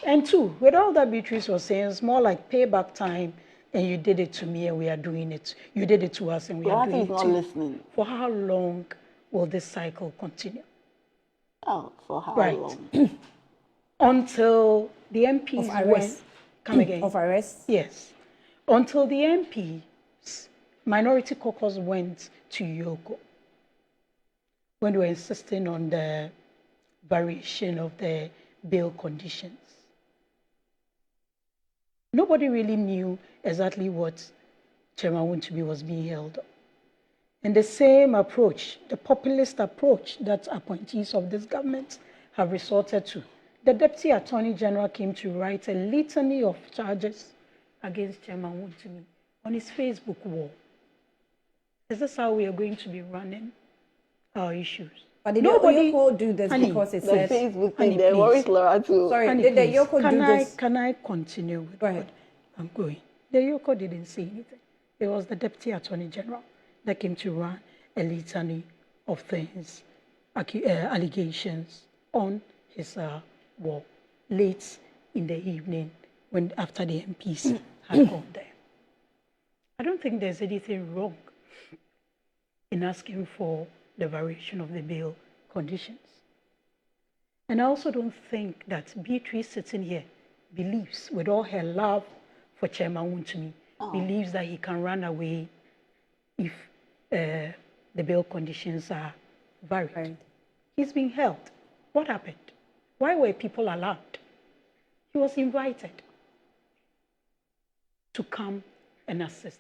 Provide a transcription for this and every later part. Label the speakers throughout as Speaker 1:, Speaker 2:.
Speaker 1: And two, with all that Beatrice was saying, it's more like payback time, and you did it to me and we are doing it. You did it to us and we are doing it to you.
Speaker 2: not listening.
Speaker 1: For how long will this cycle continue?
Speaker 2: Oh, for how long?
Speaker 1: Until the MPs come again.
Speaker 3: Of arrest?
Speaker 1: Yes. Until the MPs, minority caucus went to Yoko when they were insisting on the variation of the bail conditions. Nobody really knew exactly what Chairman Wontumi was being held on. And the same approach, the populist approach that appointees of this government have resorted to. The Deputy Attorney General came to write a litany of charges against Chairman Wontumi on his Facebook wall. Is this how we are going to be running our issues?
Speaker 3: But did nobody do this because it says
Speaker 2: Facebook thing? They worry Lawuratu.
Speaker 3: Sorry, did the Yoko do this?
Speaker 1: Can I continue with what I'm going? The Yoko didn't say anything. It was the Deputy Attorney General that came to run a litany of things, allegations on his wall late in the evening after the MPs had gone there. I don't think there's anything wrong in asking for the variation of the bail conditions. And I also don't think that Beatrice sitting here believes, with all her love for Chairman Wontumi, believes that he can run away if the bail conditions are varied. Right. He's being held. What happened? Why were people allowed? He was invited to come and assist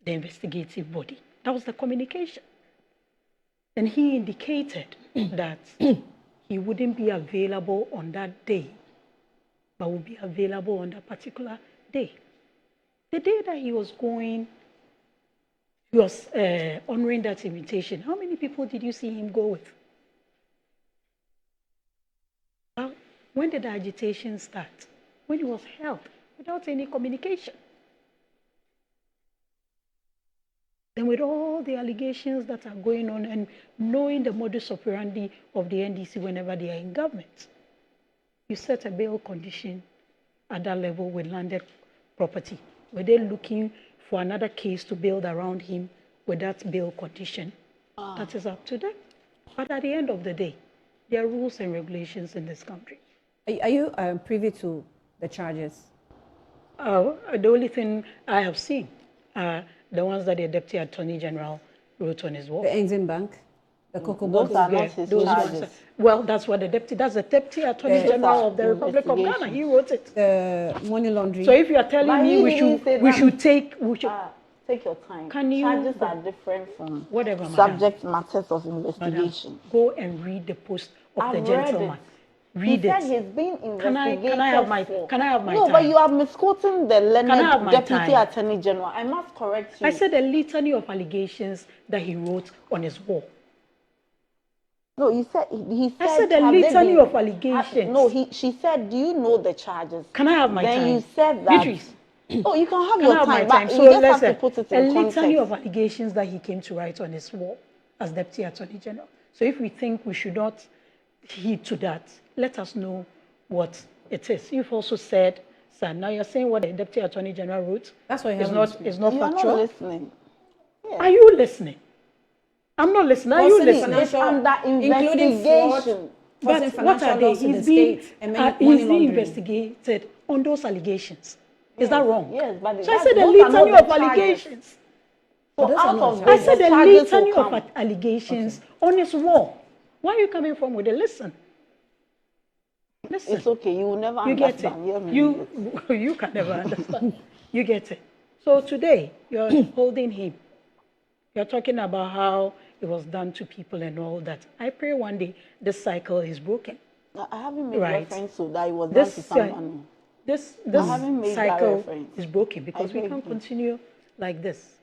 Speaker 1: the investigative body. That was the communication. And he indicated that he wouldn't be available on that day, but would be available on that particular day. The day that he was going, he was honoring that invitation. How many people did you see him go with? When did the agitation start? When he was held without any communication. And with all the allegations that are going on and knowing the modus operandi of the NDC whenever they are in government, you set a bail condition at that level with landed property. Were they looking for another case to build around him with that bail condition? That is up to them. But at the end of the day, there are rules and regulations in this country.
Speaker 3: Are you privy to the charges?
Speaker 1: The only thing I have seen are the ones that the Deputy Attorney General wrote on his wall.
Speaker 3: The Exim Bank, the Cocoa
Speaker 2: Those
Speaker 3: Box.
Speaker 2: are not his charges.
Speaker 1: Well, that's what that's the Deputy Attorney General of the Republic of Ghana. He wrote it.
Speaker 3: The money laundering.
Speaker 1: So if you are telling me we should take
Speaker 2: your time.
Speaker 1: Can you?
Speaker 2: Charges are different from
Speaker 1: whatever
Speaker 2: subject matters of investigation.
Speaker 1: Madam, go and read the post of the gentleman. Read
Speaker 2: he
Speaker 1: it.
Speaker 2: Said he's been investigated.
Speaker 1: Can I have my time?
Speaker 2: No, but you are misquoting the learned Deputy
Speaker 1: time?
Speaker 2: Attorney General. I must correct you.
Speaker 1: I said a litany of allegations that he wrote on his wall.
Speaker 2: No, he said
Speaker 1: I said a litany of allegations.
Speaker 2: No, she said, do you know the charges?
Speaker 1: Can I have my time?
Speaker 2: Then you said that.
Speaker 1: Beatrice.
Speaker 2: Oh, you can have your time, but
Speaker 1: so
Speaker 2: you just have to put it in context.
Speaker 1: A litany of allegations that he came to write on his wall as Deputy Attorney General. So if we think we should not heed to that, let us know what it is. You've also said, sir, now you're saying what the Deputy Attorney General wrote.
Speaker 3: That's what
Speaker 1: it's not factual.
Speaker 2: You're not listening.
Speaker 1: Yeah. Are you listening? I'm not listening. Are you listening?
Speaker 2: It's under investigation.
Speaker 1: But what are they? He's being investigated on those allegations. Is that wrong?
Speaker 2: Yes, but
Speaker 1: so I said a litany of allegations.
Speaker 2: So out of
Speaker 1: I said a litany of allegations on his wall. Where are you coming from with a listen? Listen.
Speaker 2: It's okay. You will never understand.
Speaker 1: You can never understand. You get it. So today, you're holding him. You're talking about how it was done to people and all that. I pray one day this cycle is broken.
Speaker 2: I haven't made reference to that it was done to someone.
Speaker 1: This cycle is broken because we can't continue like this.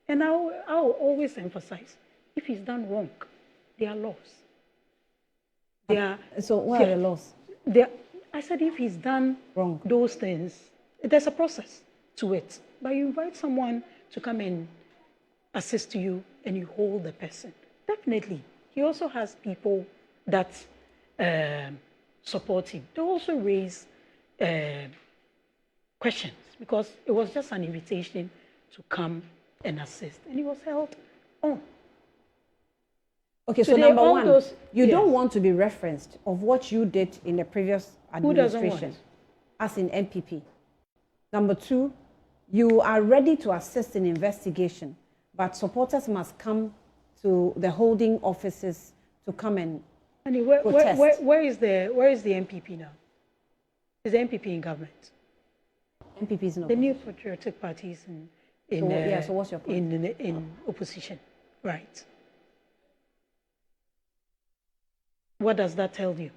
Speaker 1: And I'll always emphasize, if he's done wrong, there are laws.
Speaker 3: So what are the laws?
Speaker 1: I said if he's done wrong those things, there's a process to it. But you invite someone to come and assist you and you hold the person. Definitely. He also has people that support him. They also raise questions because it was just an invitation to come and assist, and he was held on.
Speaker 3: Okay, so number one, you don't want to be referenced of what you did in the previous administration as in NPP. Number two, you are ready to assist in investigation, but supporters must come to the holding offices to come and protest.
Speaker 1: Where is the NPP now? Is the NPP in government?
Speaker 3: NPP is not.
Speaker 1: The new patriotic parties
Speaker 3: so what's your point?
Speaker 1: In opposition, right? What does that tell you?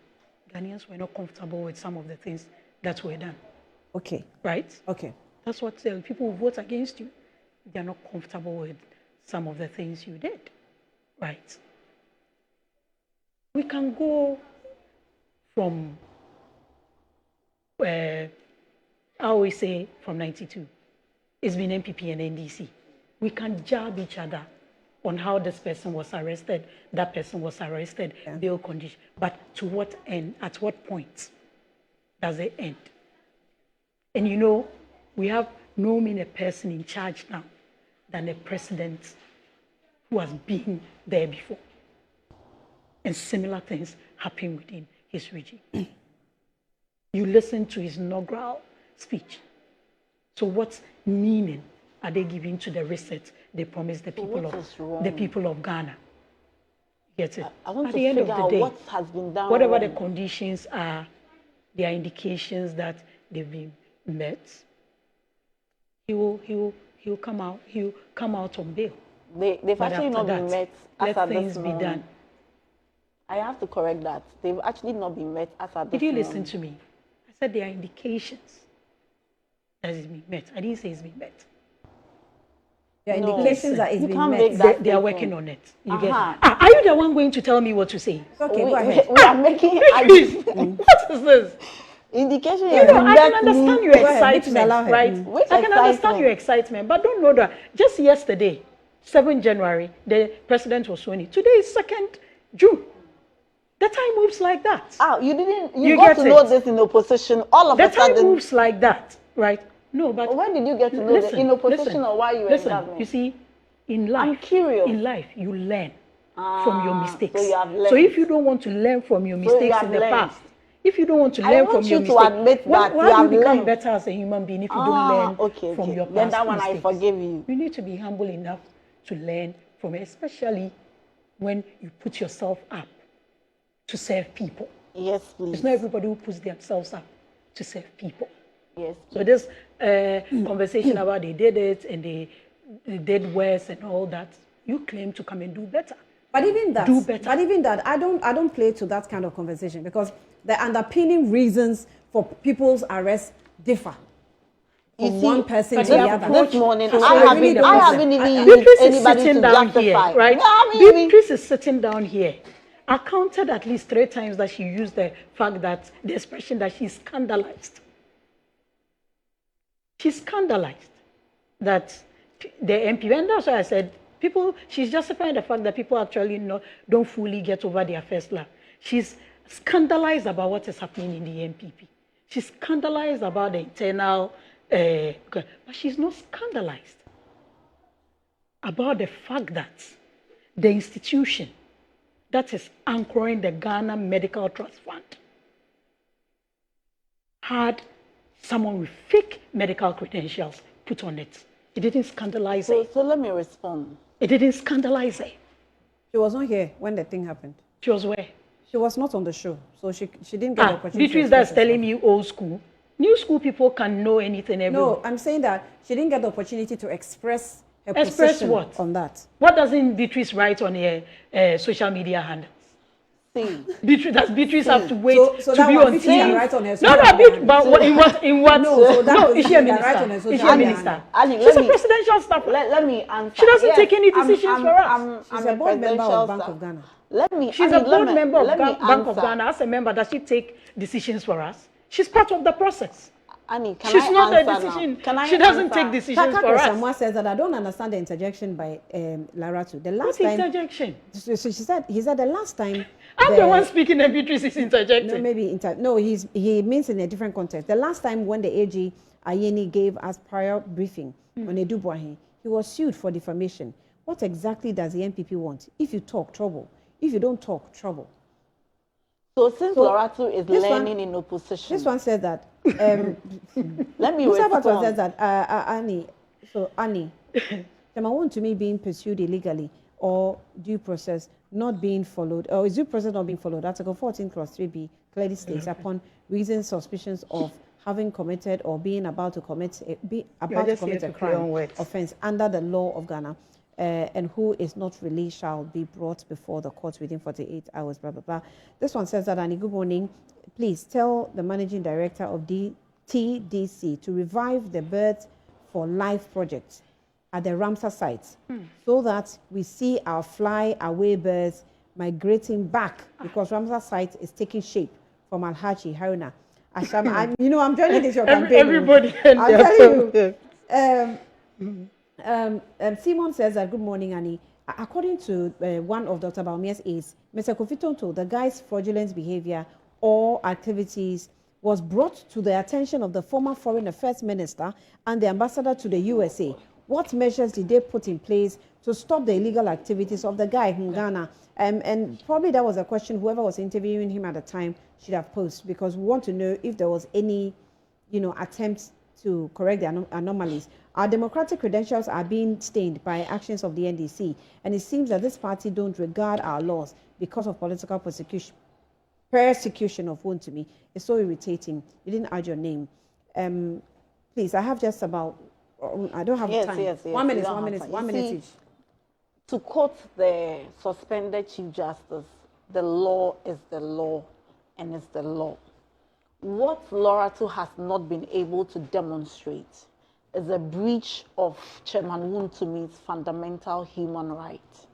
Speaker 1: Ghanaians were not comfortable with some of the things that were done.
Speaker 3: Okay.
Speaker 1: Right?
Speaker 3: Okay.
Speaker 1: That's what people who vote against you, they are not comfortable with some of the things you did. Right? We can go from, I always say from 92. It's been NPP and NDC. We can jab each other on how this person was arrested, that person was arrested, bail condition. But to what end, at what point does it end? And you know, we have no mean a person in charge now than a president who has been there before. And similar things happen within his regime. You listen to his inaugural speech. So what meaning are they giving to the reset they promised the people of Ghana? Get it?
Speaker 2: I want
Speaker 1: At
Speaker 2: to
Speaker 1: the end of
Speaker 2: figure
Speaker 1: the
Speaker 2: out
Speaker 1: day,
Speaker 2: what has been done
Speaker 1: whatever
Speaker 2: wrong.
Speaker 1: the conditions are, there are indications that they've been met. He'll come out on bail.
Speaker 2: They've actually not been met as
Speaker 1: let
Speaker 2: at
Speaker 1: things
Speaker 2: this
Speaker 1: be
Speaker 2: moment.
Speaker 1: done.
Speaker 2: I have to correct that. They've actually not been met as at this
Speaker 1: Did you
Speaker 2: moment.
Speaker 1: listen to me? I said there are indications that it's been met. I didn't say it's been met.
Speaker 3: There are indications that it's
Speaker 2: you
Speaker 3: been
Speaker 2: can't
Speaker 3: met.
Speaker 2: make that
Speaker 1: They are
Speaker 2: statement.
Speaker 1: working on it. You get it? Are you the one going to tell me what to say?
Speaker 3: Okay, go ahead.
Speaker 2: We are making
Speaker 1: What is this?
Speaker 2: indication.
Speaker 1: You know, I can understand your
Speaker 3: Go ahead,
Speaker 1: excitement,
Speaker 3: allow her.
Speaker 1: right?
Speaker 2: Which
Speaker 1: I can understand
Speaker 2: excitement?
Speaker 1: your excitement, but don't know that just yesterday, 7 January, the president was sworn in. Today is 2nd June. The time moves like that.
Speaker 2: You didn't. You got to know this in opposition. All of
Speaker 1: The
Speaker 2: a sudden.
Speaker 1: time moves like that, right? No, but
Speaker 2: When did you get to know that in opposition or while you were in government?
Speaker 1: You see, in life,
Speaker 2: I'm curious.
Speaker 1: In life, you learn from your mistakes.
Speaker 2: So you have learned.
Speaker 1: So if you don't want to learn from your mistakes in the past, if you don't want to learn from your mistakes, why do you become better as a human being if you don't learn from your past
Speaker 2: Then that one
Speaker 1: mistakes?
Speaker 2: I forgive you.
Speaker 1: You need to be humble enough to learn from it, especially when you put yourself up to serve people.
Speaker 2: Yes, please.
Speaker 1: It's not everybody who puts themselves up to serve people.
Speaker 2: Yes.
Speaker 1: So this conversation about they did it and they did worse and all that, you claim to come and do better.
Speaker 3: But even that,
Speaker 1: Do better.
Speaker 3: I don't play to that kind of conversation because the underpinning reasons for people's arrest differ from one person to the other.
Speaker 2: This morning,
Speaker 3: So
Speaker 2: I haven't even used
Speaker 1: Beatrice is
Speaker 2: anybody
Speaker 1: sitting
Speaker 2: to
Speaker 1: down here,
Speaker 2: justify.
Speaker 1: right?
Speaker 2: No, I mean,
Speaker 1: Beatrice is sitting down here. I counted at least 3 times that she used the fact that the expression that she's scandalized. She's scandalized that the MP, and that's why I said she's justifying the fact that people actually don't fully get over their first love. She's scandalized about what is happening in the MPP. She's scandalized about the internal, but she's not scandalized about the fact that the institution that is anchoring the Ghana Medical Trust Fund had someone with fake medical credentials put on it. It didn't scandalize her.
Speaker 2: So let me respond.
Speaker 1: It didn't scandalize her.
Speaker 3: She was not here when the thing happened.
Speaker 1: She was where?
Speaker 3: She was not on the show, so she didn't get the opportunity.
Speaker 1: Beatrice, that's telling me old school. New school people can know anything everywhere.
Speaker 3: No, I'm saying that she didn't get the opportunity to express her
Speaker 1: Express
Speaker 3: position
Speaker 1: what?
Speaker 3: on that.
Speaker 1: What doesn't Beatrice write on her social media handles? Does Beatrice have to wait
Speaker 3: So
Speaker 1: to
Speaker 3: that
Speaker 1: be
Speaker 3: one
Speaker 1: on
Speaker 3: Beatrice can
Speaker 1: TV?
Speaker 3: write on her
Speaker 1: No,
Speaker 3: social
Speaker 1: no,
Speaker 3: media
Speaker 1: but
Speaker 3: handle.
Speaker 1: in what?
Speaker 3: No,
Speaker 1: is she a
Speaker 3: she can write on her
Speaker 1: minister? Is
Speaker 3: social
Speaker 1: she a
Speaker 3: media
Speaker 1: minister?
Speaker 2: handle.
Speaker 1: She's a presidential staffer.
Speaker 2: Let me answer.
Speaker 1: She doesn't take any decisions for us.
Speaker 3: She's a board member of Bank of Ghana.
Speaker 1: She's a board member of Bank of Ghana. As a member, does she take decisions for us? She's part of the process.
Speaker 2: Annie,
Speaker 1: She's not a decision. She doesn't take decisions for us.
Speaker 3: Someone says that I don't understand the interjection by Lawuratu. The last
Speaker 1: What
Speaker 3: time,
Speaker 1: interjection?
Speaker 3: so he said the last time
Speaker 1: I'm the one speaking and Beatrice is interjecting.
Speaker 3: No, maybe he means in a different context. The last time when the AG Ayeni gave us prior briefing on Edubuahi, he was sued for defamation. What exactly does the NPP want? If you talk, trouble. If you don't talk, trouble.
Speaker 2: So since Lawuratu is learning in opposition.
Speaker 3: This one says that.
Speaker 2: Let me respond.
Speaker 3: Says that, Annie, Wontumi being pursued illegally or due process not being followed, or is due process not being followed? Article 14 clause 3b clearly states upon reasoned suspicions of having committed or being about to commit a crime offense under the law of Ghana, and who is not released shall be brought before the court within 48 hours, blah, blah, blah. This one says that, Annie, good morning. Please tell the managing director of TDC to revive the Birds for Life project at the Ramsar site so that we see our fly-away birds migrating back, because Ramsar site is taking shape from Alhaji Haruna. I'm joining this your campaign.
Speaker 1: Everybody and
Speaker 3: I'll tell you. Simon says that, good morning, Annie. According to one of Dr. Baumia's aides, Mr. Kofi Tonto, the guy's fraudulent behavior or activities was brought to the attention of the former Foreign Affairs Minister and the ambassador to the USA. What measures did they put in place to stop the illegal activities of the guy in Ghana? And probably that was a question whoever was interviewing him at the time should have posed, because we want to know if there was any, attempt to correct the anomalies. Our democratic credentials are being stained by actions of the NDC, and it seems that this party don't regard our laws because of political persecution of Wontumi. It's so irritating. You didn't add your name. Please, I have just about, I don't have time.
Speaker 2: Yes.
Speaker 3: 1 minute each.
Speaker 2: To quote the suspended Chief Justice, the law is the law and it's the law. What Lawuratu has not been able to demonstrate is a breach of Chairman Wontumi's fundamental human rights.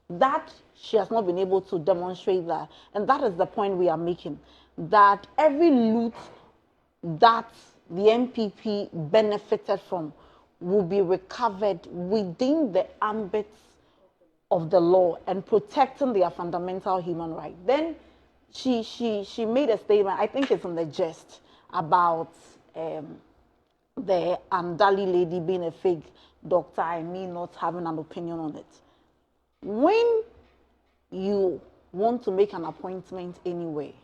Speaker 2: That she has not been able to demonstrate that. And that is the point we are making, that every loot that the MPP benefited from will be recovered within the ambit of the law and protecting their fundamental human right. Then she made a statement, I think it's in the gist, about the Andali lady being a fake doctor and me not having an opinion on it. When you want to make an appointment anyway,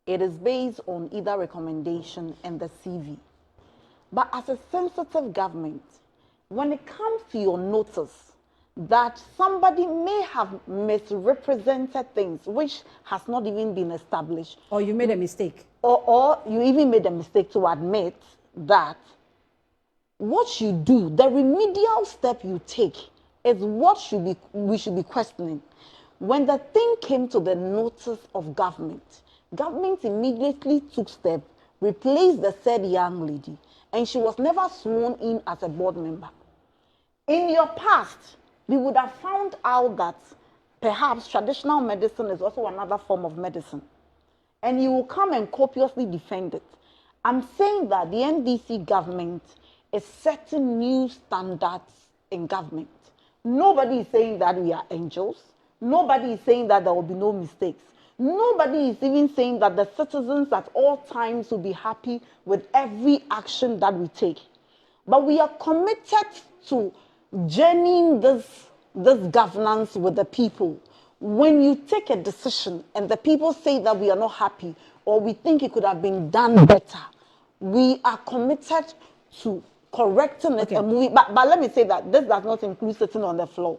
Speaker 2: it is based on either recommendation and the CV. But as a sensitive government, when it comes to your notice that somebody may have misrepresented things which has not even been established.
Speaker 3: Or you made a mistake.
Speaker 2: Or you even made a mistake to admit that, what you do, the remedial step you take, is what we should be questioning. When the thing came to the notice of government immediately took steps, replaced the said young lady, and she was never sworn in as a board member. In your past, we would have found out that perhaps traditional medicine is also another form of medicine. And you will come and copiously defend it. I'm saying that the NDC government is setting new standards in government. Nobody is saying that we are angels. Nobody is saying that there will be no mistakes. Nobody is even saying that the citizens at all times will be happy with every action that we take. But we are committed to journeying this governance with the people. When you take a decision and the people say that we are not happy or we think it could have been done better, we are committed to correcting it and moving. But let me say that this does not include sitting on the floor,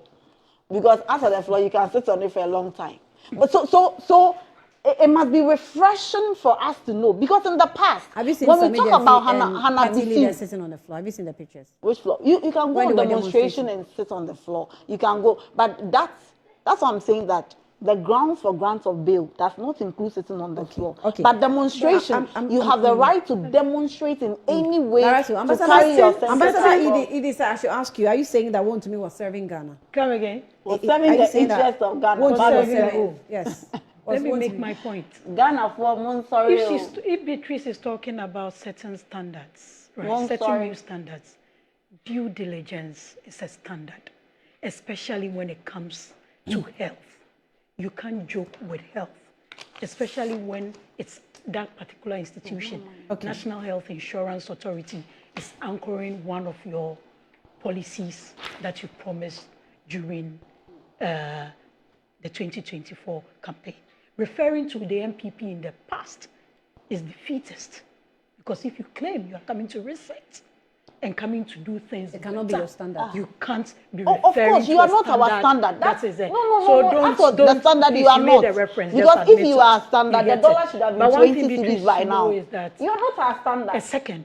Speaker 2: because after the floor you can sit on it for a long time. But so it must be refreshing for us to know, because in the past,
Speaker 3: have you seen
Speaker 2: when we talk about Hannah
Speaker 3: leaders sitting on the floor? Have you seen the pictures?
Speaker 2: Which floor? You can go on demonstration and sit on the floor. You can go, but that's what I'm saying, that the grounds for grants of bail does not include sitting on the floor.
Speaker 3: Okay.
Speaker 2: But demonstration, you have the right to demonstrate in any way to carry yourself.
Speaker 3: Ambassador Idisa, I should ask you, are you saying that Wontumi was serving Ghana?
Speaker 1: Come again.
Speaker 2: Was serving the interest of Ghana.
Speaker 3: Yes.
Speaker 1: Let me make my point.
Speaker 2: Ghana for Monsori.
Speaker 1: If Beatrice is talking about certain standards, right, setting new standards, due diligence is a standard, especially when it comes to health. you can't joke with health, especially when it's that particular institution. National Health Insurance Authority is anchoring one of your policies that you promised during the 2024 campaign. Referring to the MPP in the past is defeatist, because if you claim you are coming to reset and coming to do things,
Speaker 3: it cannot be your standard.
Speaker 1: You can't be
Speaker 2: Of course, you are not our standard.
Speaker 1: That is it.
Speaker 2: No. That's the standard you are not. Because if you are standard, the dollar should have been 20 cedis by now. You are not our standard.
Speaker 1: A second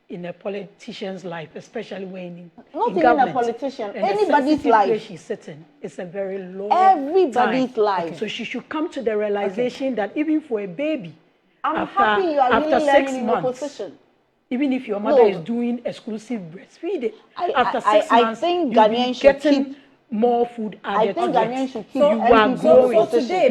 Speaker 1: in a politician's life, especially when
Speaker 2: not
Speaker 1: in
Speaker 2: even a politician, anybody's life.
Speaker 1: Where she's sitting, it's a very long
Speaker 2: everybody's
Speaker 1: time.
Speaker 2: life.
Speaker 1: So she should come to the realization that even for a baby,
Speaker 2: I'm happy you are really learning in your position.
Speaker 1: Even if your mother is doing exclusive breastfeeding, after 6 months,
Speaker 2: I think Ghanaians should
Speaker 1: getting
Speaker 2: keep
Speaker 1: more food added to it.
Speaker 2: I think Ghanaians should keep
Speaker 1: you are growing.
Speaker 3: So today,